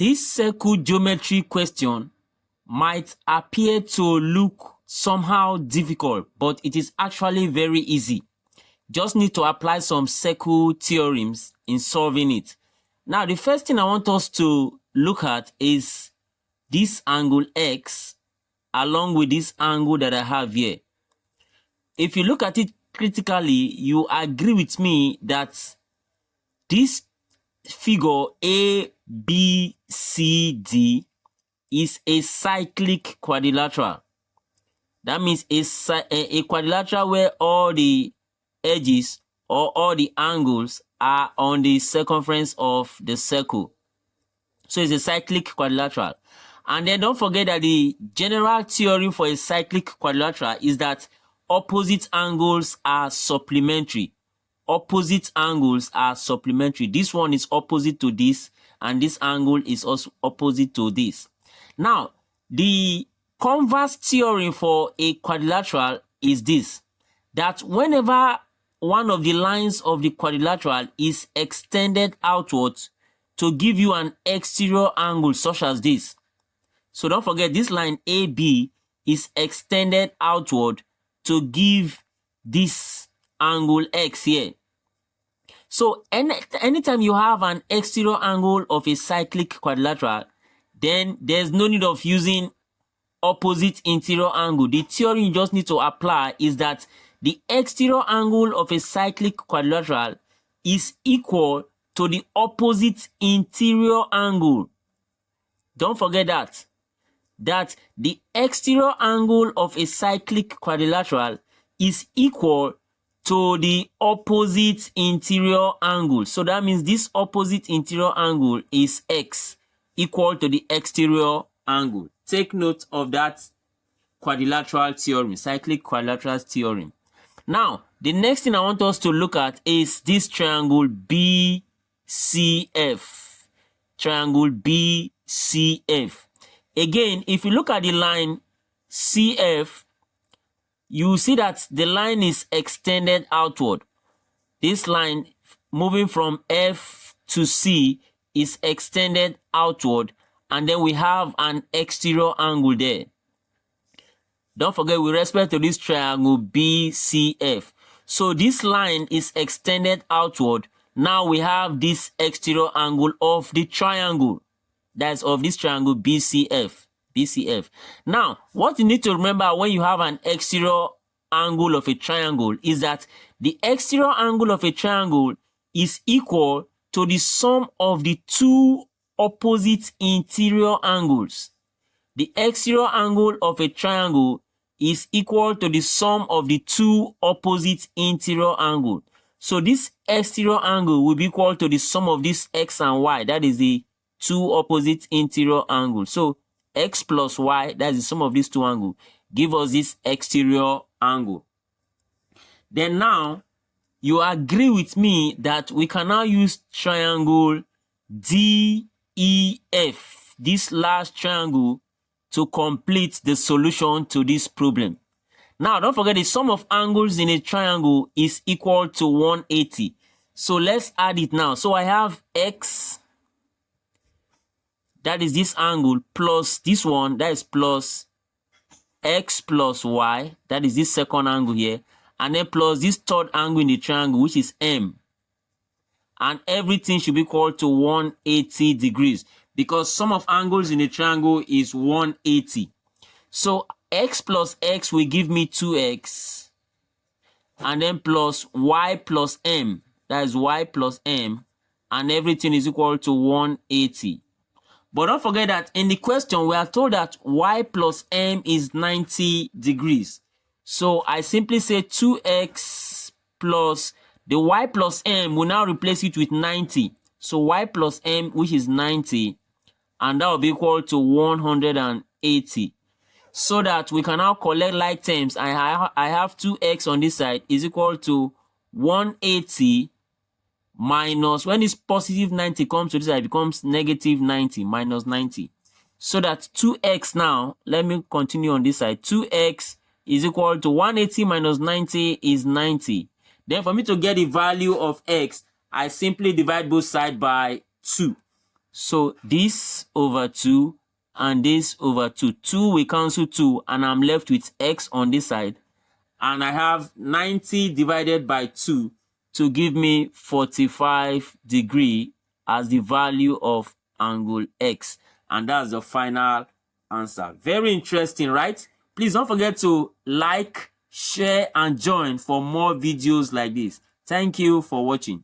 This circle geometry question might appear to look somehow difficult, but it is actually very easy. Just need to apply some circle theorems in solving it. Now, the first thing I want us to look at is this angle X along with this angle that I have here. If you look at it critically, you agree with me that this figure ABCD is a cyclic quadrilateral. That means a quadrilateral where all the edges or all the angles are on the circumference of the circle. So it's a cyclic quadrilateral. And then don't forget that the general theorem for a cyclic quadrilateral is that opposite angles are supplementary. Opposite angles are supplementary. This one is opposite to this, and this angle is also opposite to this. Now, the converse theorem for a quadrilateral is this, that whenever one of the lines of the quadrilateral is extended outwards to give you an exterior angle such as this. So don't forget, this line AB is extended outward to give this angle X here. So anytime you have an exterior angle of a cyclic quadrilateral, then there's no need of using opposite interior angle. The theory you just need to apply is that the exterior angle of a cyclic quadrilateral is equal to the opposite interior angle. Don't forget that the exterior angle of a cyclic quadrilateral is equal to the opposite interior angle. So that means this opposite interior angle is X, equal to the exterior angle. Take note of that quadrilateral theorem, cyclic quadrilateral theorem. Now, the next thing I want us to look at is this triangle BCF. Triangle BCF. Again, if you look at the line CF, you see that the line is extended outward. This line moving from F to C is extended outward, and then we have an exterior angle there. Don't forget, with respect to this triangle BCF. So this line is extended outward. Now we have this exterior angle of the triangle. That's of this triangle BCF. Now, what you need to remember when you have an exterior angle of a triangle is that the exterior angle of a triangle is equal to the sum of the two opposite interior angles. The exterior angle of a triangle is equal to the sum of the two opposite interior angles. So this exterior angle will be equal to the sum of this X and Y. That is the two opposite interior angles. So X plus Y, that is the sum of these two angles, give us this exterior angle. Then now, you agree with me that we can now use triangle DEF, this last triangle, to complete the solution to this problem. Now, don't forget the sum of angles in a triangle is equal to 180. So let's add it now. So I have X, that is this angle, plus this one, that is plus X plus Y, that is this second angle here, and then plus this third angle in the triangle, which is M. And everything should be equal to 180 degrees, because sum of angles in a triangle is 180. So X plus X will give me 2X, and then plus Y plus M, that is Y plus M, and everything is equal to 180. But don't forget that in the question, we are told that Y plus M is 90 degrees. So I simply say 2X plus the Y plus M, will now replace it with 90. So Y plus M, which is 90, and that will be equal to 180. So that we can now collect like terms. I have 2X on this side is equal to 180 minus, when this positive 90 comes to this side, it becomes negative 90 minus 90. So that 2X now, let me continue on this side. 2X is equal to 180 minus 90 is 90. Then for me to get the value of X, I simply divide both sides by 2. So this over 2 and this over 2. 2 will cancel 2 and I'm left with x on this side. And I have 90 divided by 2 to give me 45 degree as the value of angle x. And that's the final answer. Very interesting, right? Please don't forget to like, share, and join for more videos like this. Thank you for watching.